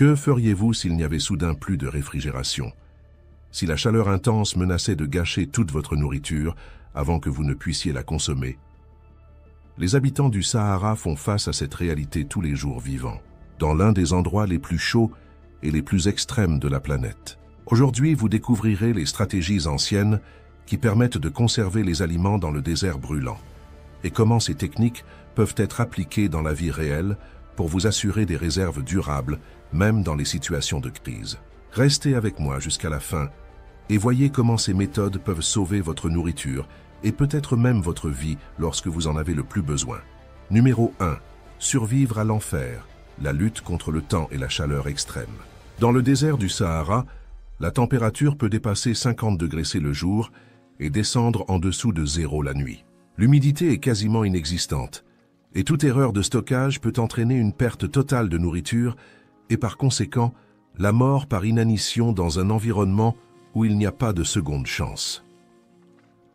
Que feriez-vous s'il n'y avait soudain plus de réfrigération? Si la chaleur intense menaçait de gâcher toute votre nourriture avant que vous ne puissiez la consommer? Les habitants du Sahara font face à cette réalité tous les jours vivants, dans l'un des endroits les plus chauds et les plus extrêmes de la planète. Aujourd'hui, vous découvrirez les stratégies anciennes qui permettent de conserver les aliments dans le désert brûlant, et comment ces techniques peuvent être appliquées dans la vie réelle pour vous assurer des réserves durables, même dans les situations de crise. Restez avec moi jusqu'à la fin et voyez comment ces méthodes peuvent sauver votre nourriture et peut-être même votre vie lorsque vous en avez le plus besoin. Numéro 1. Survivre à l'enfer, la lutte contre le temps et la chaleur extrême. Dans le désert du Sahara, la température peut dépasser 50 degrés C le jour et descendre en dessous de 0 la nuit. L'humidité est quasiment inexistante, et toute erreur de stockage peut entraîner une perte totale de nourriture et par conséquent, la mort par inanition dans un environnement où il n'y a pas de seconde chance.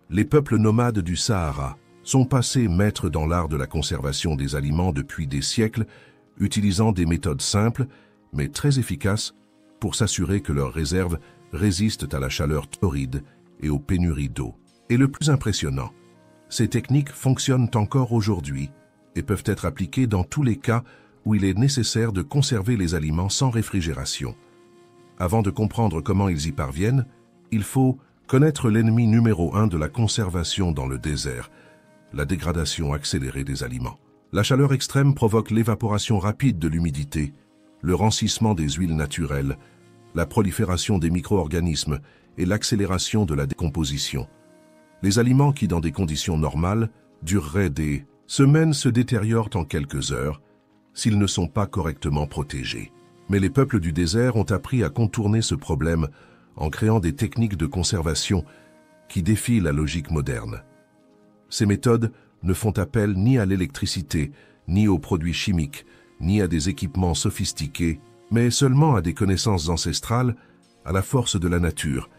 Les peuples nomades du Sahara sont passés maîtres dans l'art de la conservation des aliments depuis des siècles, utilisant des méthodes simples, mais très efficaces, pour s'assurer que leurs réserves résistent à la chaleur torride et aux pénuries d'eau. Et le plus impressionnant, ces techniques fonctionnent encore aujourd'hui et peuvent être appliquées dans tous les cas où il est nécessaire de conserver les aliments sans réfrigération. Avant de comprendre comment ils y parviennent, il faut connaître l'ennemi numéro 1 de la conservation dans le désert, la dégradation accélérée des aliments. La chaleur extrême provoque l'évaporation rapide de l'humidité, le rancissement des huiles naturelles, la prolifération des micro-organismes et l'accélération de la décomposition. Les aliments qui, dans des conditions normales, dureraient des semaines se détériorent en quelques heures s'ils ne sont pas correctement protégés. Mais les peuples du désert ont appris à contourner ce problème en créant des techniques de conservation qui défient la logique moderne. Ces méthodes ne font appel ni à l'électricité, ni aux produits chimiques, ni à des équipements sophistiqués, mais seulement à des connaissances ancestrales, à la force de la nature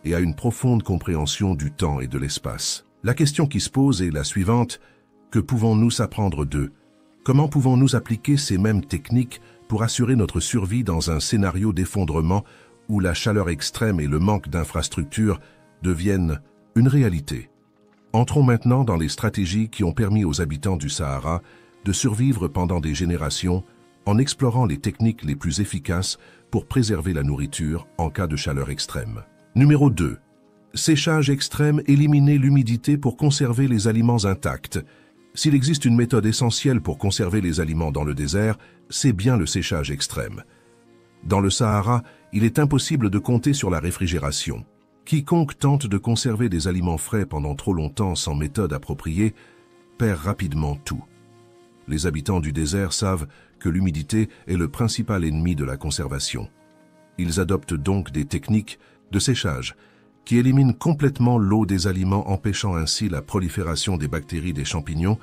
et à une profonde compréhension du temps et de l'espace. La question qui se pose est la suivante: que pouvons-nous apprendre d'eux? Comment pouvons-nous appliquer ces mêmes techniques pour assurer notre survie dans un scénario d'effondrement où la chaleur extrême et le manque d'infrastructures deviennent une réalité? Entrons maintenant dans les stratégies qui ont permis aux habitants du Sahara de survivre pendant des générations en explorant les techniques les plus efficaces pour préserver la nourriture en cas de chaleur extrême. Numéro 2. Séchage extrême, éliminer l'humidité pour conserver les aliments intacts. S'il existe une méthode essentielle pour conserver les aliments dans le désert, c'est bien le séchage extrême. Dans le Sahara, il est impossible de compter sur la réfrigération. Quiconque tente de conserver des aliments frais pendant trop longtemps sans méthode appropriée perd rapidement tout. Les habitants du désert savent que l'humidité est le principal ennemi de la conservation. Ils adoptent donc des techniques de séchage qui éliminent complètement l'eau des aliments, empêchant ainsi la prolifération des bactéries des champignons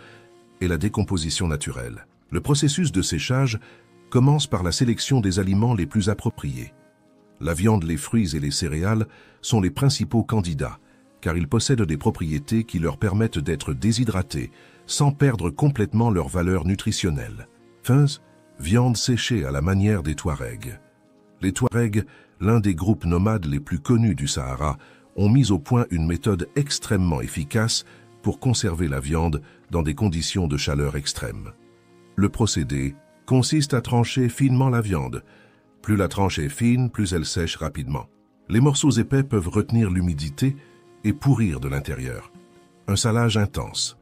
et la décomposition naturelle. Le processus de séchage commence par la sélection des aliments les plus appropriés. La viande, les fruits et les céréales sont les principaux candidats, car ils possèdent des propriétés qui leur permettent d'être déshydratés sans perdre complètement leur valeur nutritionnelle. Viande séchée à la manière des Touaregs. Les Touaregs, l'un des groupes nomades les plus connus du Sahara, ont mis au point une méthode extrêmement efficace pour conserver la viande dans des conditions de chaleur extrême. Le procédé consiste à trancher finement la viande. Plus la tranche est fine, plus elle sèche rapidement. Les morceaux épais peuvent retenir l'humidité et pourrir de l'intérieur. Un salage intense.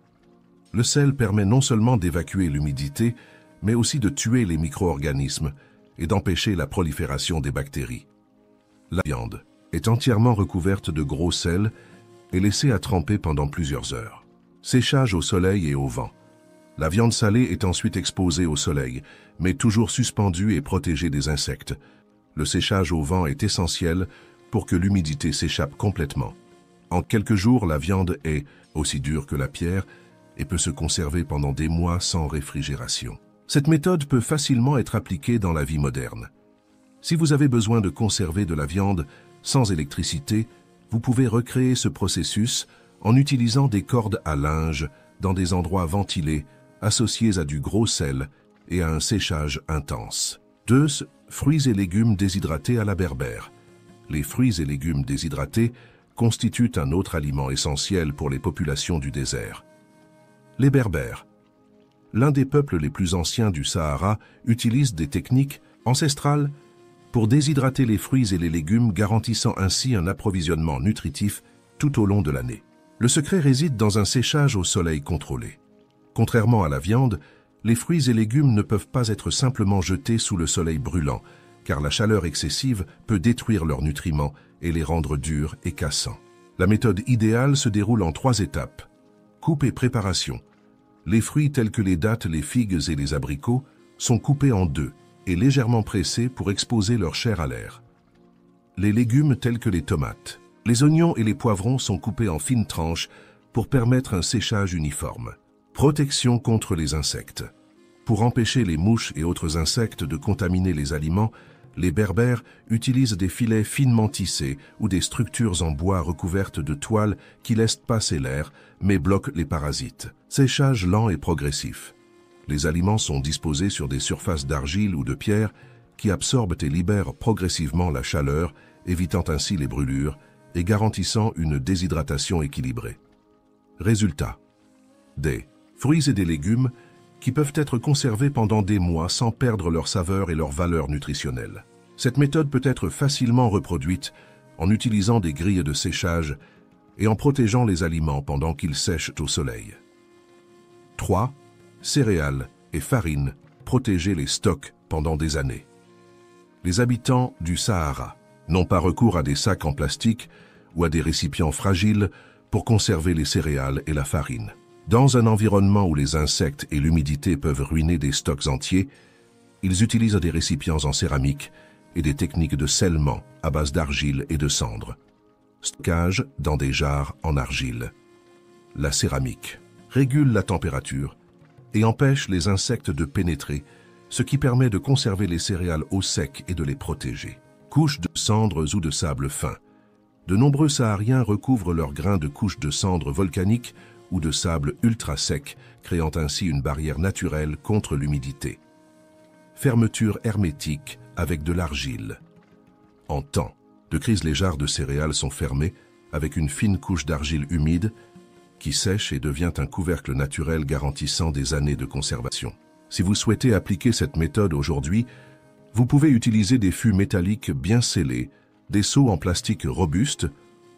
Le sel permet non seulement d'évacuer l'humidité, mais aussi de tuer les micro-organismes et d'empêcher la prolifération des bactéries. La viande est entièrement recouverte de gros sel et laissée à tremper pendant plusieurs heures. Séchage au soleil et au vent. La viande salée est ensuite exposée au soleil, mais toujours suspendue et protégée des insectes. Le séchage au vent est essentiel pour que l'humidité s'échappe complètement. En quelques jours, la viande est aussi dure que la pierre et peut se conserver pendant des mois sans réfrigération. Cette méthode peut facilement être appliquée dans la vie moderne. Si vous avez besoin de conserver de la viande sans électricité, vous pouvez recréer ce processus en utilisant des cordes à linge dans des endroits ventilés, associés à du gros sel et à un séchage intense. 2. Fruits et légumes déshydratés à la berbère. Les fruits et légumes déshydratés constituent un autre aliment essentiel pour les populations du désert. Les Berbères. L'un des peuples les plus anciens du Sahara utilise des techniques ancestrales pour déshydrater les fruits et les légumes, garantissant ainsi un approvisionnement nutritif tout au long de l'année. Le secret réside dans un séchage au soleil contrôlé. Contrairement à la viande, les fruits et légumes ne peuvent pas être simplement jetés sous le soleil brûlant, car la chaleur excessive peut détruire leurs nutriments et les rendre durs et cassants. La méthode idéale se déroule en 3 étapes. Coupe et préparation. Les fruits tels que les dattes, les figues et les abricots sont coupés en 2 et légèrement pressés pour exposer leur chair à l'air. Les légumes tels que les tomates, les oignons et les poivrons sont coupés en fines tranches pour permettre un séchage uniforme. Protection contre les insectes. Pour empêcher les mouches et autres insectes de contaminer les aliments, les Berbères utilisent des filets finement tissés ou des structures en bois recouvertes de toiles qui laissent passer l'air mais bloquent les parasites. Séchage lent et progressif. Les aliments sont disposés sur des surfaces d'argile ou de pierre qui absorbent et libèrent progressivement la chaleur, évitant ainsi les brûlures et garantissant une déshydratation équilibrée. Résultat. Des fruits et des légumes qui peuvent être conservés pendant des mois sans perdre leur saveur et leur valeur nutritionnelle. Cette méthode peut être facilement reproduite en utilisant des grilles de séchage et en protégeant les aliments pendant qu'ils sèchent au soleil. 3. Céréales et farines, protéger les stocks pendant des années. Les habitants du Sahara n'ont pas recours à des sacs en plastique ou à des récipients fragiles pour conserver les céréales et la farine. Dans un environnement où les insectes et l'humidité peuvent ruiner des stocks entiers, ils utilisent des récipients en céramique et des techniques de scellement à base d'argile et de cendres. Stockage dans des jarres en argile. La céramique régule la température et empêche les insectes de pénétrer, ce qui permet de conserver les céréales au sec et de les protéger. Couches de cendres ou de sable fin. De nombreux Sahariens recouvrent leurs grains de couches de cendres volcaniques ou de sable ultra sec, créant ainsi une barrière naturelle contre l'humidité. Fermeture hermétique avec de l'argile. En temps de crise, les jarres de céréales sont fermées avec une fine couche d'argile humide qui sèche et devient un couvercle naturel garantissant des années de conservation. Si vous souhaitez appliquer cette méthode aujourd'hui, vous pouvez utiliser des fûts métalliques bien scellés, des seaux en plastique robuste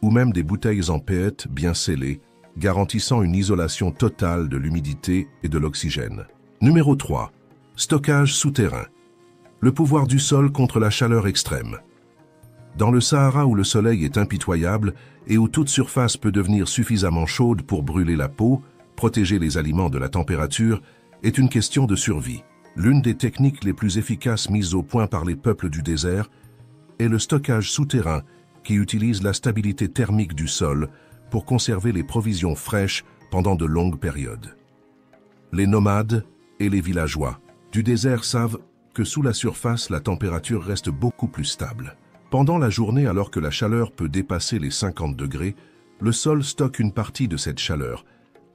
ou même des bouteilles en PET bien scellées, garantissant une isolation totale de l'humidité et de l'oxygène. Numéro 3. Stockage souterrain. Le pouvoir du sol contre la chaleur extrême. Dans le Sahara où le soleil est impitoyable et où toute surface peut devenir suffisamment chaude pour brûler la peau, protéger les aliments de la température est une question de survie. L'une des techniques les plus efficaces mises au point par les peuples du désert est le stockage souterrain qui utilise la stabilité thermique du sol pour conserver les provisions fraîches pendant de longues périodes. Les nomades et les villageois du désert savent que sous la surface, la température reste beaucoup plus stable. Pendant la journée, alors que la chaleur peut dépasser les 50 degrés, le sol stocke une partie de cette chaleur,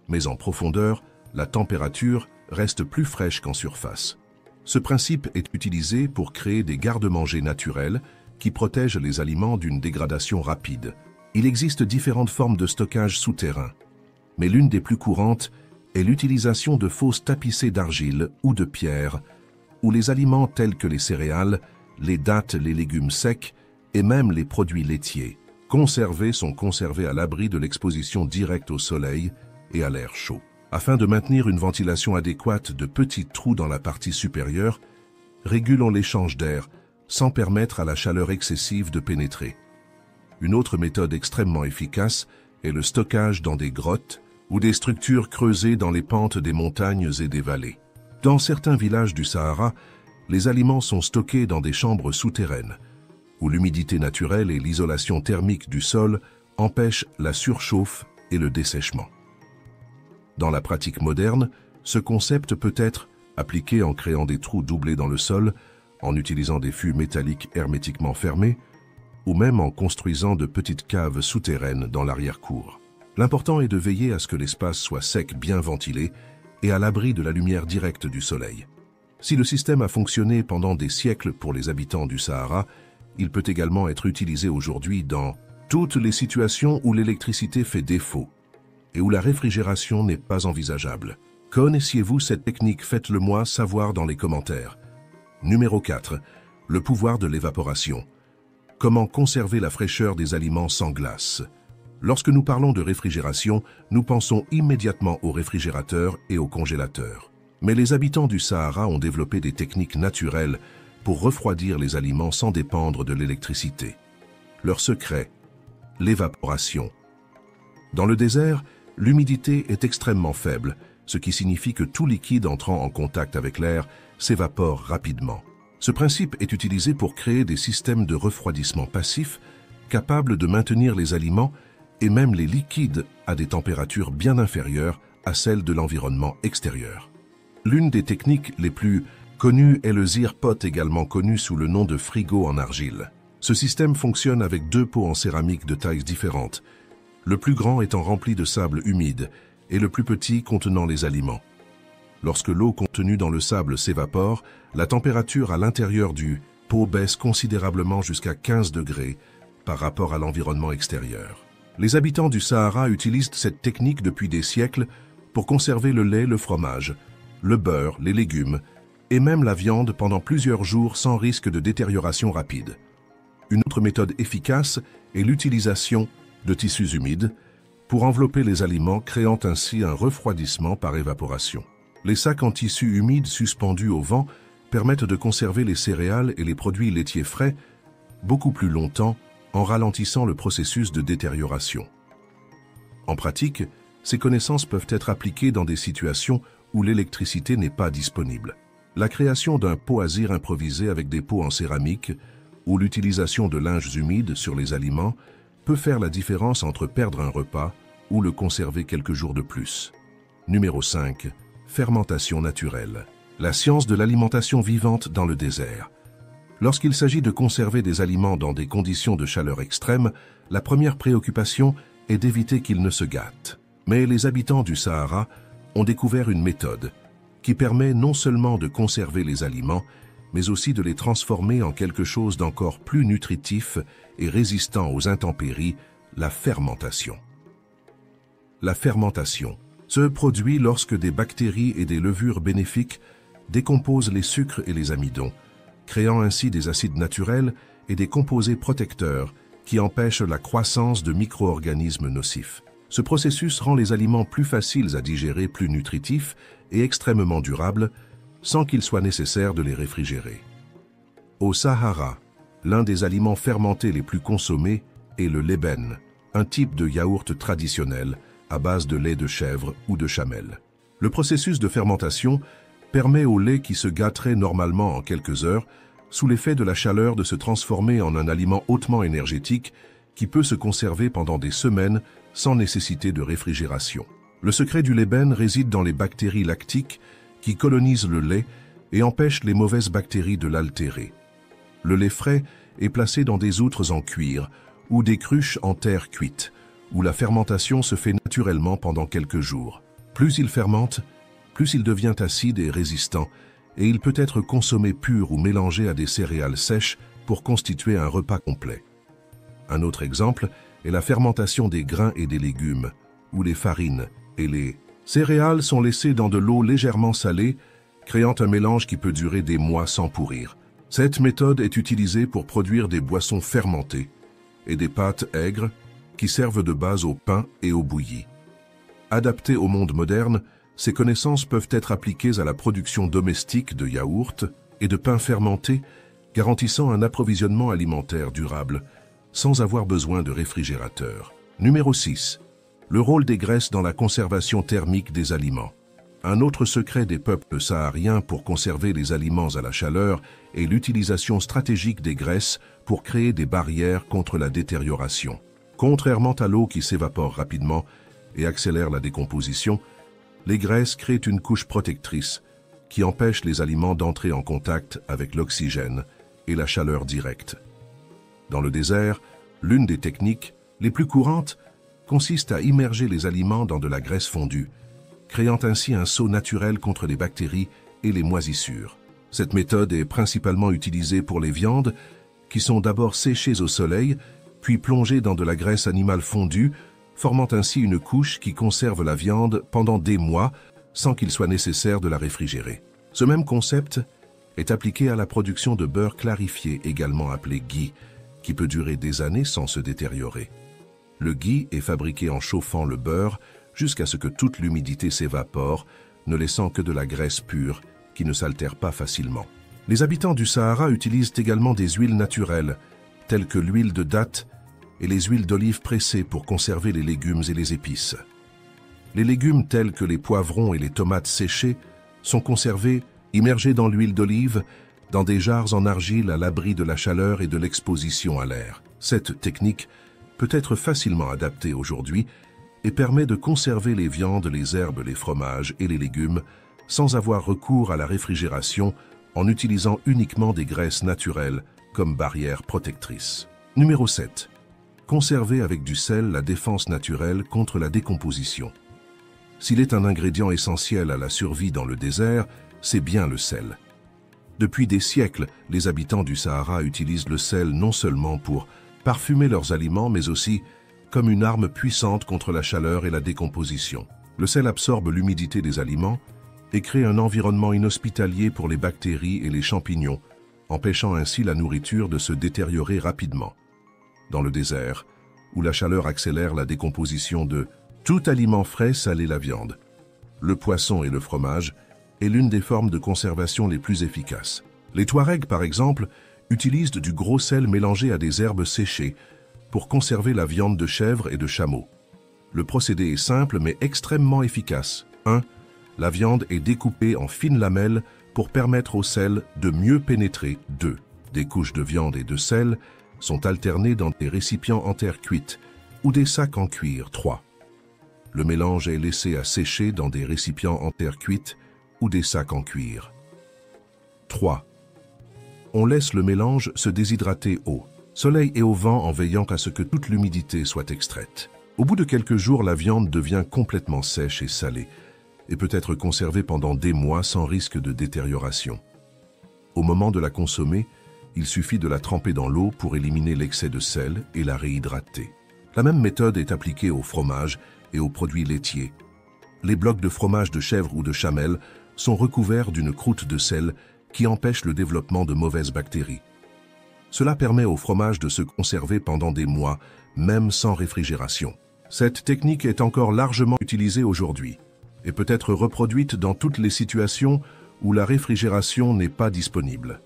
mais en profondeur, la température reste plus fraîche qu'en surface. Ce principe est utilisé pour créer des garde-manger naturels qui protègent les aliments d'une dégradation rapide. Il existe différentes formes de stockage souterrain, mais l'une des plus courantes est l'utilisation de fosses tapissées d'argile ou de pierre, où les aliments tels que les céréales, les dattes, les légumes secs et même les produits laitiers conservés sont conservés à l'abri de l'exposition directe au soleil et à l'air chaud. Afin de maintenir une ventilation adéquate, de petits trous dans la partie supérieure, régulons l'échange d'air sans permettre à la chaleur excessive de pénétrer. Une autre méthode extrêmement efficace est le stockage dans des grottes ou des structures creusées dans les pentes des montagnes et des vallées. Dans certains villages du Sahara, les aliments sont stockés dans des chambres souterraines, où l'humidité naturelle et l'isolation thermique du sol empêchent la surchauffe et le dessèchement. Dans la pratique moderne, ce concept peut être appliqué en créant des trous doublés dans le sol, en utilisant des fûts métalliques hermétiquement fermés, ou même en construisant de petites caves souterraines dans l'arrière-cour. L'important est de veiller à ce que l'espace soit sec, bien ventilé et à l'abri de la lumière directe du soleil. Si le système a fonctionné pendant des siècles pour les habitants du Sahara, il peut également être utilisé aujourd'hui dans toutes les situations où l'électricité fait défaut et où la réfrigération n'est pas envisageable. Connaissiez-vous cette technique? Faites-le moi savoir dans les commentaires. Numéro 4. Le pouvoir de l'évaporation. Comment conserver la fraîcheur des aliments sans glace? Lorsque nous parlons de réfrigération, nous pensons immédiatement au réfrigérateur et au congélateur. Mais les habitants du Sahara ont développé des techniques naturelles pour refroidir les aliments sans dépendre de l'électricité. Leur secret, l'évaporation. Dans le désert, l'humidité est extrêmement faible, ce qui signifie que tout liquide entrant en contact avec l'air s'évapore rapidement. Ce principe est utilisé pour créer des systèmes de refroidissement passif capables de maintenir les aliments et même les liquides à des températures bien inférieures à celles de l'environnement extérieur. L'une des techniques les plus connues est le Zeer Pot, également connu sous le nom de frigo en argile. Ce système fonctionne avec 2 pots en céramique de tailles différentes, le plus grand étant rempli de sable humide et le plus petit contenant les aliments. Lorsque l'eau contenue dans le sable s'évapore, la température à l'intérieur du pot baisse considérablement jusqu'à 15 degrés par rapport à l'environnement extérieur. Les habitants du Sahara utilisent cette technique depuis des siècles pour conserver le lait, le fromage, le beurre, les légumes et même la viande pendant plusieurs jours sans risque de détérioration rapide. Une autre méthode efficace est l'utilisation de tissus humides pour envelopper les aliments, créant ainsi un refroidissement par évaporation. Les sacs en tissu humide suspendus au vent permettent de conserver les céréales et les produits laitiers frais beaucoup plus longtemps en ralentissant le processus de détérioration. En pratique, ces connaissances peuvent être appliquées dans des situations où l'électricité n'est pas disponible. La création d'un pot à Zeer improvisé avec des pots en céramique ou l'utilisation de linges humides sur les aliments peut faire la différence entre perdre un repas ou le conserver quelques jours de plus. Numéro 5. Fermentation naturelle. La science de l'alimentation vivante dans le désert. Lorsqu'il s'agit de conserver des aliments dans des conditions de chaleur extrême, la première préoccupation est d'éviter qu'ils ne se gâtent. Mais les habitants du Sahara ont découvert une méthode qui permet non seulement de conserver les aliments, mais aussi de les transformer en quelque chose d'encore plus nutritif et résistant aux intempéries, la fermentation. La fermentation se produit lorsque des bactéries et des levures bénéfiques décomposent les sucres et les amidons, créant ainsi des acides naturels et des composés protecteurs qui empêchent la croissance de micro-organismes nocifs. Ce processus rend les aliments plus faciles à digérer, plus nutritifs et extrêmement durables, sans qu'il soit nécessaire de les réfrigérer. Au Sahara, l'un des aliments fermentés les plus consommés est le leben, un type de yaourt traditionnel à base de lait de chèvre ou de chamelle. Le processus de fermentation permet au lait qui se gâterait normalement en quelques heures, sous l'effet de la chaleur, de se transformer en un aliment hautement énergétique qui peut se conserver pendant des semaines sans nécessité de réfrigération. Le secret du leben réside dans les bactéries lactiques qui colonisent le lait et empêchent les mauvaises bactéries de l'altérer. Le lait frais est placé dans des outres en cuir ou des cruches en terre cuite, où la fermentation se fait naturellement pendant quelques jours. Plus il fermente, plus il devient acide et résistant, et il peut être consommé pur ou mélangé à des céréales sèches pour constituer un repas complet. Un autre exemple est la fermentation des grains et des légumes, où les farines et les céréales sont laissées dans de l'eau légèrement salée, créant un mélange qui peut durer des mois sans pourrir. Cette méthode est utilisée pour produire des boissons fermentées et des pâtes aigres qui servent de base au pain et au bouilli. Adaptées au monde moderne, ces connaissances peuvent être appliquées à la production domestique de yaourts et de pain fermenté, garantissant un approvisionnement alimentaire durable, sans avoir besoin de réfrigérateur. Numéro 6. Le rôle des graisses dans la conservation thermique des aliments. Un autre secret des peuples sahariens pour conserver les aliments à la chaleur est l'utilisation stratégique des graisses pour créer des barrières contre la détérioration. Contrairement à l'eau qui s'évapore rapidement et accélère la décomposition, les graisses créent une couche protectrice qui empêche les aliments d'entrer en contact avec l'oxygène et la chaleur directe. Dans le désert, l'une des techniques les plus courantes consiste à immerger les aliments dans de la graisse fondue, créant ainsi un sceau naturel contre les bactéries et les moisissures. Cette méthode est principalement utilisée pour les viandes qui sont d'abord séchées au soleil, puis plongées dans de la graisse animale fondue, formant ainsi une couche qui conserve la viande pendant des mois sans qu'il soit nécessaire de la réfrigérer. Ce même concept est appliqué à la production de beurre clarifié, également appelé ghee, qui peut durer des années sans se détériorer. Le ghee est fabriqué en chauffant le beurre jusqu'à ce que toute l'humidité s'évapore, ne laissant que de la graisse pure qui ne s'altère pas facilement. Les habitants du Sahara utilisent également des huiles naturelles, telles que l'huile de date et les huiles d'olive pressées pour conserver les légumes et les épices. Les légumes tels que les poivrons et les tomates séchées sont conservés immergés dans l'huile d'olive, dans des jarres en argile à l'abri de la chaleur et de l'exposition à l'air. Cette technique peut être facilement adaptée aujourd'hui et permet de conserver les viandes, les herbes, les fromages et les légumes sans avoir recours à la réfrigération en utilisant uniquement des graisses naturelles comme barrière protectrice. Numéro 7. Conserver avec du sel la défense naturelle contre la décomposition. S'il est un ingrédient essentiel à la survie dans le désert, c'est bien le sel. Depuis des siècles, les habitants du Sahara utilisent le sel non seulement pour parfumer leurs aliments, mais aussi comme une arme puissante contre la chaleur et la décomposition. Le sel absorbe l'humidité des aliments et crée un environnement inhospitalier pour les bactéries et les champignons, empêchant ainsi la nourriture de se détériorer rapidement. Dans le désert, où la chaleur accélère la décomposition de tout aliment frais, salé la viande, le poisson et le fromage, est l'une des formes de conservation les plus efficaces. Les Touaregs, par exemple, utilisent du gros sel mélangé à des herbes séchées pour conserver la viande de chèvre et de chameau. Le procédé est simple mais extrêmement efficace. 1. La viande est découpée en fines lamelles pour permettre au sel de mieux pénétrer. 2. Des couches de viande et de sel sont alternées dans des récipients en terre cuite ou des sacs en cuir. 3. Le mélange est laissé à sécher dans des récipients en terre cuite ou des sacs en cuir. 3. On laisse le mélange se déshydrater au soleil et au vent en veillant à ce que toute l'humidité soit extraite. Au bout de quelques jours, la viande devient complètement sèche et salée et peut être conservée pendant des mois sans risque de détérioration. Au moment de la consommer, il suffit de la tremper dans l'eau pour éliminer l'excès de sel et la réhydrater. La même méthode est appliquée au fromage et aux produits laitiers. Les blocs de fromage de chèvre ou de chamelle sont recouverts d'une croûte de sel qui empêche le développement de mauvaises bactéries. Cela permet au fromage de se conserver pendant des mois, même sans réfrigération. Cette technique est encore largement utilisée aujourd'hui et peut être reproduite dans toutes les situations où la réfrigération n'est pas disponible.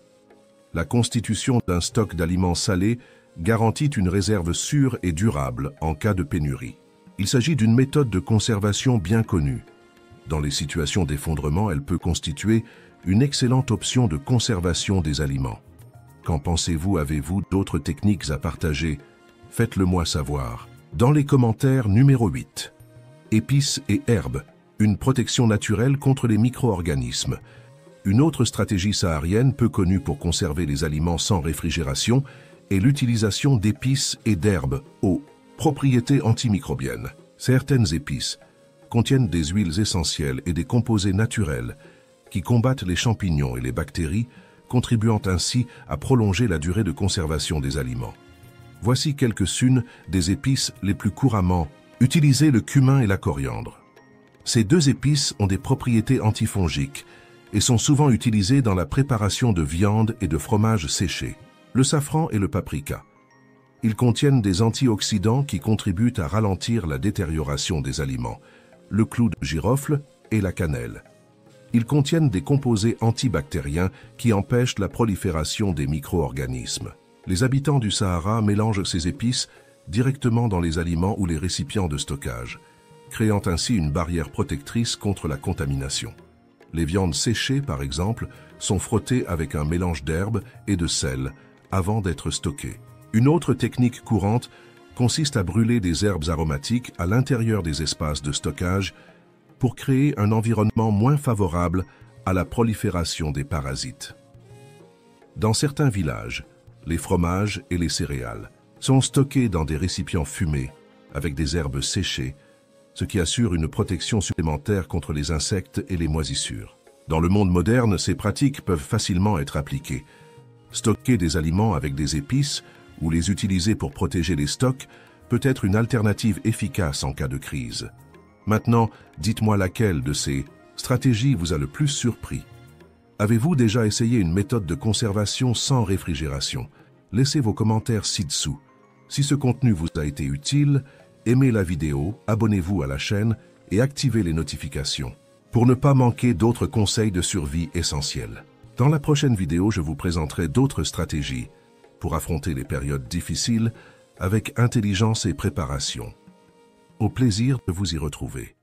La constitution d'un stock d'aliments salés garantit une réserve sûre et durable en cas de pénurie. Il s'agit d'une méthode de conservation bien connue. Dans les situations d'effondrement, elle peut constituer une excellente option de conservation des aliments. Qu'en pensez-vous? Avez-vous d'autres techniques à partager? Faites-le moi savoir. Dans les commentaires, numéro 8. Épices et herbes, une protection naturelle contre les micro-organismes. Une autre stratégie saharienne peu connue pour conserver les aliments sans réfrigération est l'utilisation d'épices et d'herbes aux propriétés antimicrobiennes. Certaines épices contiennent des huiles essentielles et des composés naturels qui combattent les champignons et les bactéries, contribuant ainsi à prolonger la durée de conservation des aliments. Voici quelques-unes des épices les plus couramment utilisées: le cumin et la coriandre. Ces deux épices ont des propriétés antifongiques et sont souvent utilisées dans la préparation de viande et de fromage séchés. Le safran et le paprika. Ils contiennent des antioxydants qui contribuent à ralentir la détérioration des aliments. Le clou de girofle et la cannelle. Ils contiennent des composés antibactériens qui empêchent la prolifération des micro-organismes. Les habitants du Sahara mélangent ces épices directement dans les aliments ou les récipients de stockage, créant ainsi une barrière protectrice contre la contamination. Les viandes séchées, par exemple, sont frottées avec un mélange d'herbes et de sel avant d'être stockées. Une autre technique courante consiste à brûler des herbes aromatiques à l'intérieur des espaces de stockage pour créer un environnement moins favorable à la prolifération des parasites. Dans certains villages, les fromages et les céréales sont stockés dans des récipients fumés avec des herbes séchées, ce qui assure une protection supplémentaire contre les insectes et les moisissures. Dans le monde moderne, ces pratiques peuvent facilement être appliquées. Stocker des aliments avec des épices ou les utiliser pour protéger les stocks peut être une alternative efficace en cas de crise. Maintenant, dites-moi laquelle de ces stratégies vous a le plus surpris. Avez-vous déjà essayé une méthode de conservation sans réfrigération? Laissez vos commentaires ci-dessous. Si ce contenu vous a été utile, aimez la vidéo, abonnez-vous à la chaîne et activez les notifications pour ne pas manquer d'autres conseils de survie essentiels. Dans la prochaine vidéo, je vous présenterai d'autres stratégies pour affronter les périodes difficiles avec intelligence et préparation. Au plaisir de vous y retrouver.